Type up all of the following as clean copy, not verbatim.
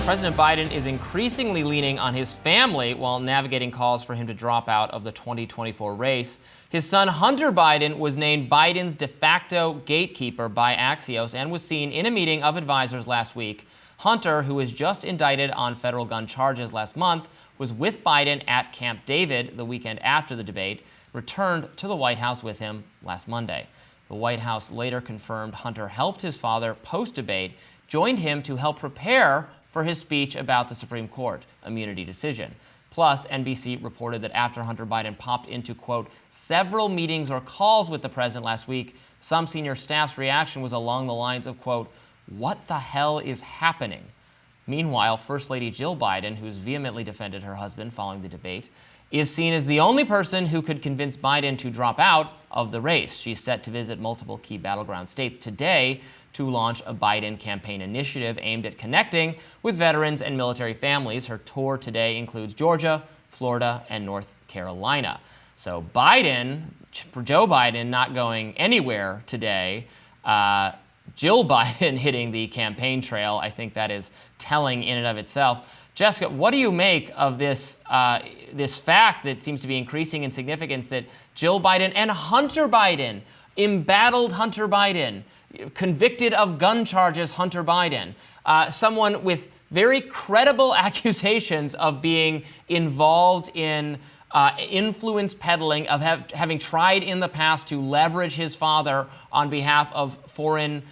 President Biden is increasingly leaning on his family while navigating calls for him to drop out of the 2024 race. His son, Hunter Biden, was named Biden's de facto gatekeeper by Axios and was seen in a meeting of advisors last week. Hunter, who was just indicted on federal gun charges last month, was with Biden at Camp David the weekend after the debate, returned to the White House with him last Monday. The White House later confirmed Hunter helped his father post-debate, joined him to help prepare for his speech about the Supreme Court immunity decision. Plus, NBC reported that after Hunter Biden popped into, quote, several meetings or calls with the president last week, some senior staff's reaction was along the lines of, quote, what the hell is happening? Meanwhile, First Lady Jill Biden, who's vehemently defended her husband following the debate, is seen as the only person who could convince Biden to drop out of the race. She's set to visit multiple key battleground states today to launch a Biden campaign initiative aimed at connecting with veterans and military families. Her tour today includes Georgia, Florida, and North Carolina. So Joe Biden not going anywhere today. Jill Biden hitting the campaign trail. I think that is telling in and of itself. Jessica, what do you make of this fact that seems to be increasing in significance that Jill Biden and Hunter Biden, embattled Hunter Biden, convicted of gun charges Hunter Biden, someone with very credible accusations of being involved in influence peddling, of having tried in the past to leverage his father on behalf of foreign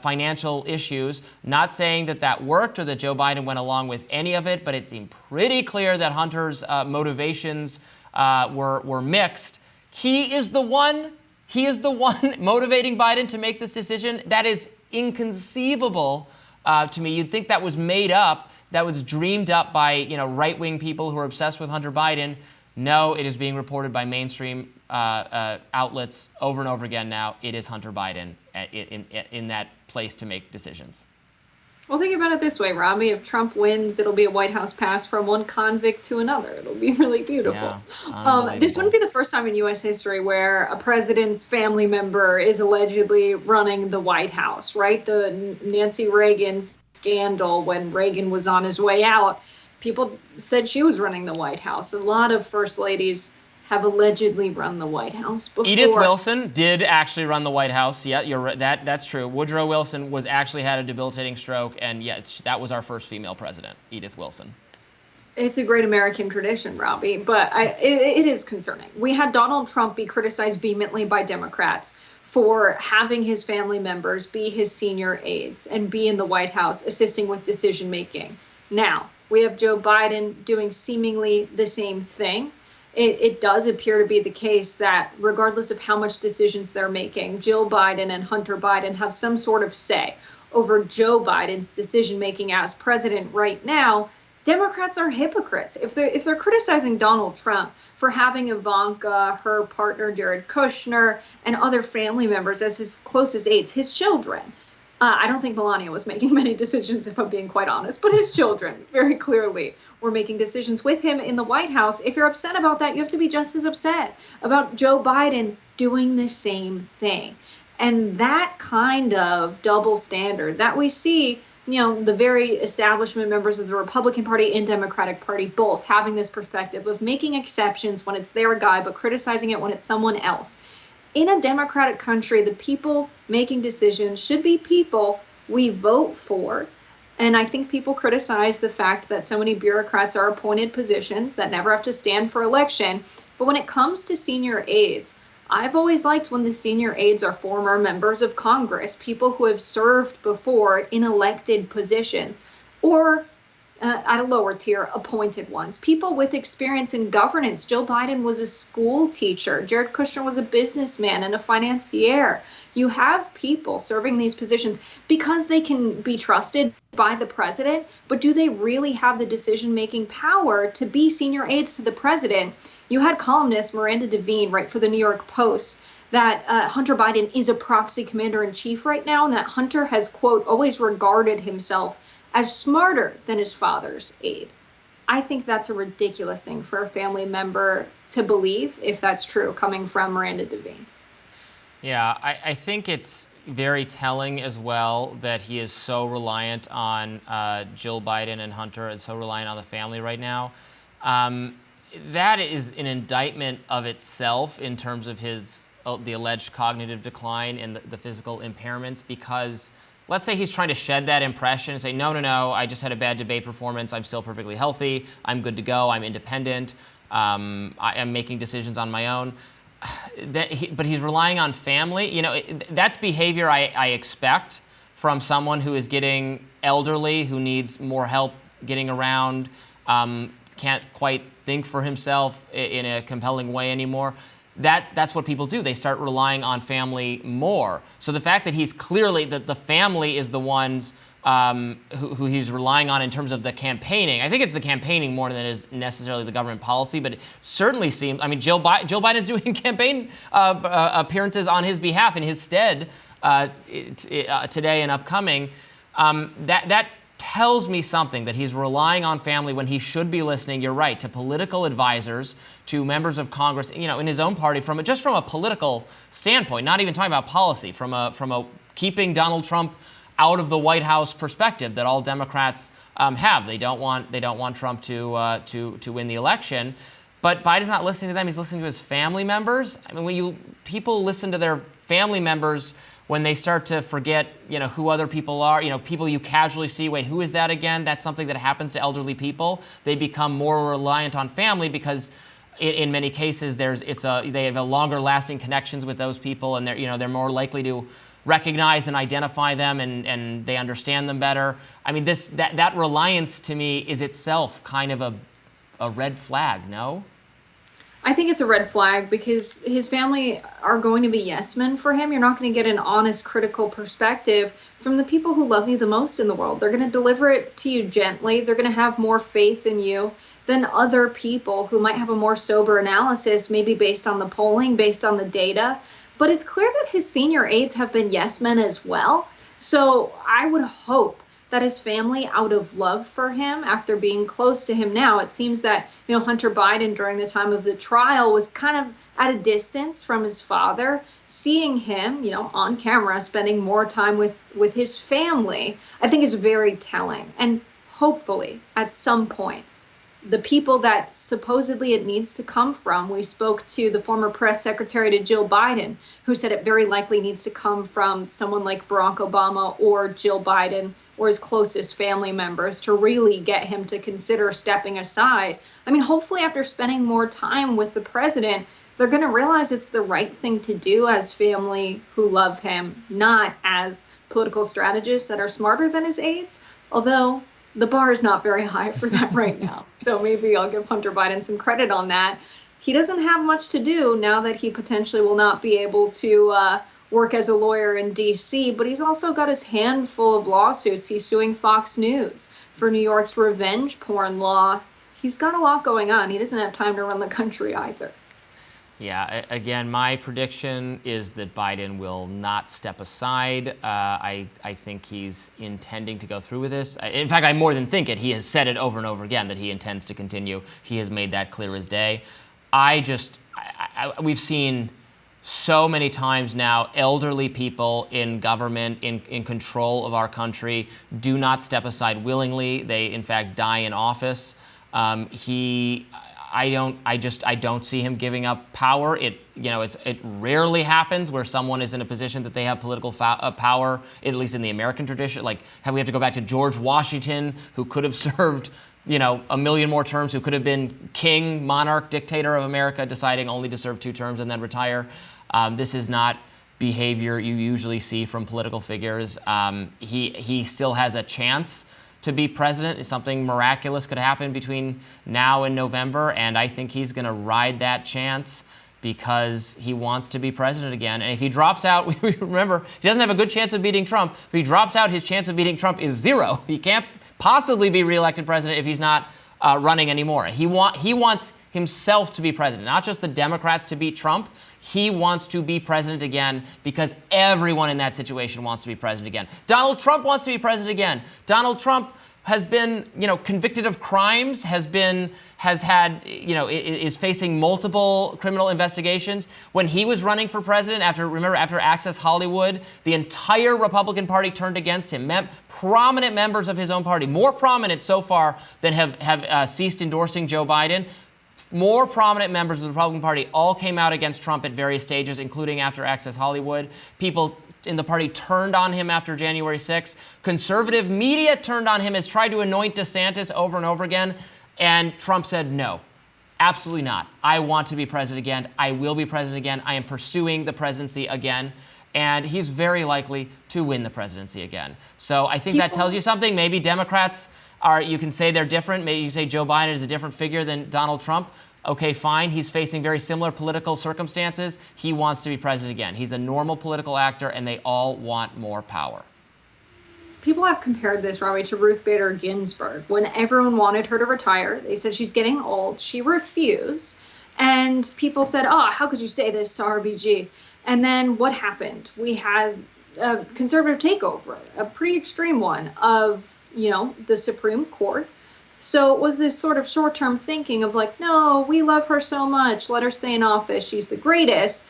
financial issues. Not saying that worked or that Joe Biden went along with any of it, but it seemed pretty clear that Hunter's motivations were mixed. He is the one motivating Biden to make this decision. That is inconceivable to me. You'd think that was made up, that was dreamed up by right-wing people who are obsessed with Hunter Biden. No, it is being reported by mainstream outlets over and over again now. It is Hunter Biden in that place to make decisions. Well, think about it this way, Robby. If Trump wins, it'll be a White House pass from one convict to another. It'll be really beautiful. Yeah, this wouldn't be the first time in U.S. history where a president's family member is allegedly running the White House, right? The Nancy Reagan scandal, when Reagan was on his way out, people said she was running the White House. A lot of first ladies have allegedly run the White House before. Edith Wilson did actually run the White House. Yeah, you're right. That's true. Woodrow Wilson had a debilitating stroke, and that was our first female president, Edith Wilson. It's a great American tradition, Robby, but it is concerning. We had Donald Trump be criticized vehemently by Democrats for having his family members be his senior aides and be in the White House assisting with decision making. Now, we have Joe Biden doing seemingly the same thing. It does appear to be the case that regardless of how much decisions they're making, Jill Biden and Hunter Biden have some sort of say over Joe Biden's decision making as president right now. Democrats are hypocrites. If they're criticizing Donald Trump for having Ivanka, her partner Jared Kushner, and other family members as his closest aides, his children. I don't think Melania was making many decisions, if I'm being quite honest, but his children very clearly were making decisions with him in the White House. If you're upset about that, you have to be just as upset about Joe Biden doing the same thing. And that kind of double standard that we see, the very establishment members of the Republican Party and Democratic Party both having this perspective of making exceptions when it's their guy, but criticizing it when it's someone else. In a democratic country, the people making decisions should be people we vote for. And I think people criticize the fact that so many bureaucrats are appointed positions that never have to stand for election. But when it comes to senior aides, I've always liked when the senior aides are former members of Congress, people who have served before in elected positions, or at a lower tier, appointed ones, people with experience in governance. Joe Biden was a school teacher. Jared Kushner was a businessman and a financier. You have people serving these positions because they can be trusted by the president, but do they really have the decision-making power to be senior aides to the president? You had columnist Miranda Devine write for the New York Post that Hunter Biden is a proxy commander-in-chief right now, and that Hunter has, quote, always regarded himself as smarter than his father's aide. I think that's a ridiculous thing for a family member to believe, if that's true, coming from Miranda Devine. Yeah, I think it's very telling as well that he is so reliant on Jill Biden and Hunter, and so reliant on the family right now. Um, that is an indictment of itself in terms of his the alleged cognitive decline and the physical impairments, because let's say he's trying to shed that impression and say, no, no, no, I just had a bad debate performance. I'm still perfectly healthy. I'm good to go. I'm independent. I am making decisions on my own. But he's relying on family. You know, that's behavior I expect from someone who is getting elderly, who needs more help getting around, can't quite think for himself in a compelling way anymore. That's what people do. They start relying on family more. So the fact that he's clearly, that the family is the ones who he's relying on in terms of the campaigning. I think it's the campaigning more than it is necessarily the government policy, but it certainly seems, I mean, Joe Biden's doing campaign appearances on his behalf, in his stead, today and upcoming. That tells me something, that he's relying on family when he should be listening, you're right, to political advisors, to members of Congress, you know, in his own party, just from a political standpoint, not even talking about policy, from a keeping Donald Trump out of the White House perspective that all Democrats have. They don't want Trump to win the election. But Biden's not listening to them. He's listening to his family members. I mean, when people listen to their family members, when they start to forget, you know, who other people are, you know, people you casually see, wait, who is that again? That's something that happens to elderly people. They become more reliant on family because in many cases they have a longer lasting connections with those people, and they're more likely to recognize and identify them, and they understand them better. I mean, that reliance to me is itself kind of a red flag, no? I think it's a red flag because his family are going to be yes men for him. You're not going to get an honest, critical perspective from the people who love you the most in the world. They're going to deliver it to you gently. They're going to have more faith in you than other people who might have a more sober analysis, maybe based on the polling, based on the data. But it's clear that his senior aides have been yes men as well. So I would hope that his family, out of love for him, after being close to him now, it seems that, you know, Hunter Biden during the time of the trial was kind of at a distance from his father. Seeing him, you know, on camera, spending more time with his family, I think is very telling. And hopefully, at some point, the people that supposedly it needs to come from, we spoke to the former press secretary to Jill Biden, who said it very likely needs to come from someone like Barack Obama or Jill Biden or his closest family members to really get him to consider stepping aside. I mean, hopefully after spending more time with the president, they're going to realize it's the right thing to do as family who love him, not as political strategists that are smarter than his aides, although the bar is not very high for that right now. So maybe I'll give Hunter Biden some credit on that. He doesn't have much to do now that he potentially will not be able to work as a lawyer in D.C., but he's also got his hand full of lawsuits. He's suing Fox News for New York's revenge porn law. He's got a lot going on. He doesn't have time to run the country either. Yeah, again, my prediction is that Biden will not step aside. I think he's intending to go through with this. In fact, I more than think it. He has said it over and over again that he intends to continue. He has made that clear as day. We've seen so many times now, elderly people in government, in control of our country, do not step aside willingly. They, in fact, die in office. I don't see him giving up power. It rarely happens where someone is in a position that they have political power, at least in the American tradition. Like, we have to go back to George Washington, who could have served, a million more terms, who could have been king, monarch, dictator of America, deciding only to serve 2 terms and then retire. This is not behavior you usually see from political figures. He still has a chance to be president. Something miraculous could happen between now and November, and I think he's going to ride that chance because he wants to be president again. And if he drops out, remember, he doesn't have a good chance of beating Trump. If he drops out, his chance of beating Trump is 0. He can't possibly be reelected president if he's not running anymore. He wants himself to be president, not just the Democrats to beat Trump. He wants to be president again because everyone in that situation wants to be president again. Donald Trump wants to be president again. Donald Trump has been, convicted of crimes, is facing multiple criminal investigations. When he was running for president, after Access Hollywood, the entire Republican Party turned against him. Prominent members of his own party, more prominent so far than have ceased endorsing Joe Biden. More prominent members of the Republican Party all came out against Trump at various stages, including after Access Hollywood. People in the party turned on him after January 6th. Conservative media turned on him, has tried to anoint DeSantis over and over again. And Trump said, no, absolutely not. I want to be president again. I will be president again. I am pursuing the presidency again. And he's very likely to win the presidency again. So I think that tells you something. Maybe Democrats you can say they're different. Maybe you say Joe Biden is a different figure than Donald Trump. Okay, fine. He's facing very similar political circumstances. He wants to be president again. He's a normal political actor, and they all want more power. People have compared this, Robby, to Ruth Bader Ginsburg. When everyone wanted her to retire, they said she's getting old. She refused. And people said, how could you say this to RBG? And then what happened? We had a conservative takeover, a pretty extreme one of, the Supreme Court. So it was this sort of short-term thinking of like, no, we love her so much. Let her stay in office. She's the greatest.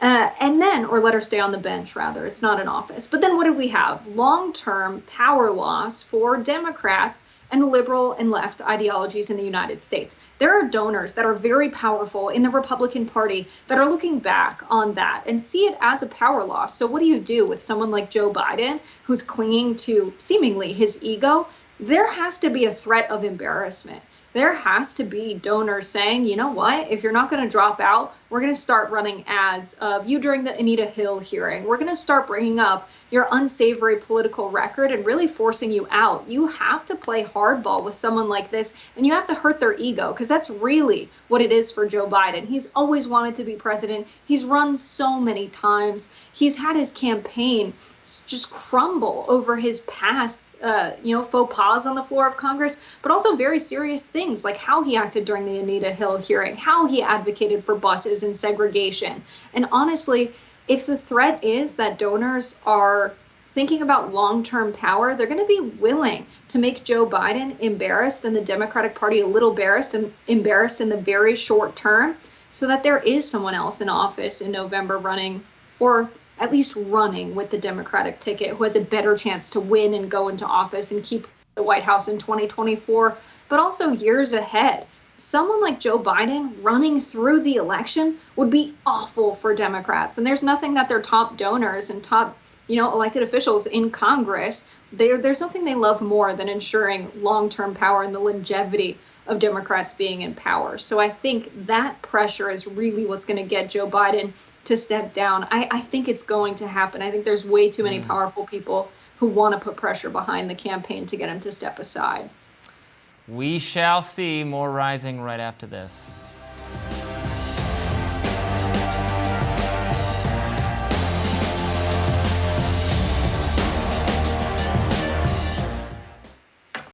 Or let her stay on the bench, rather. It's not an office. But then what did we have? Long-term power loss for Democrats and the liberal and left ideologies in the United States. There are donors that are very powerful in the Republican Party that are looking back on that and see it as a power loss. So what do you do with someone like Joe Biden, who's clinging to seemingly his ego? There has to be a threat of embarrassment. There has to be donors saying, you know what, if you're not going to drop out, we're going to start running ads of you during the Anita Hill hearing. We're going to start bringing up your unsavory political record and really forcing you out. You have to play hardball with someone like this, and you have to hurt their ego, because that's really what it is for Joe Biden. He's always wanted to be president. He's run so many times. He's had his campaign just crumble over his past, faux pas on the floor of Congress, but also very serious things like how he acted during the Anita Hill hearing, how he advocated for buses and segregation. And honestly, if the threat is that donors are thinking about long-term power, they're going to be willing to make Joe Biden embarrassed and the Democratic Party a little embarrassed in the very short term, so that there is someone else in office in November running, or at least running with the Democratic ticket, who has a better chance to win and go into office and keep the White House in 2024, but also years ahead. Someone like Joe Biden running through the election would be awful for Democrats. And there's nothing that their top donors and top, elected officials in Congress, there's nothing they love more than ensuring long-term power and the longevity of Democrats being in power. So I think that pressure is really what's going to get Joe Biden to step down. I think it's going to happen. I think there's way too many powerful people who want to put pressure behind the campaign to get him to step aside. We shall see. More rising right after this.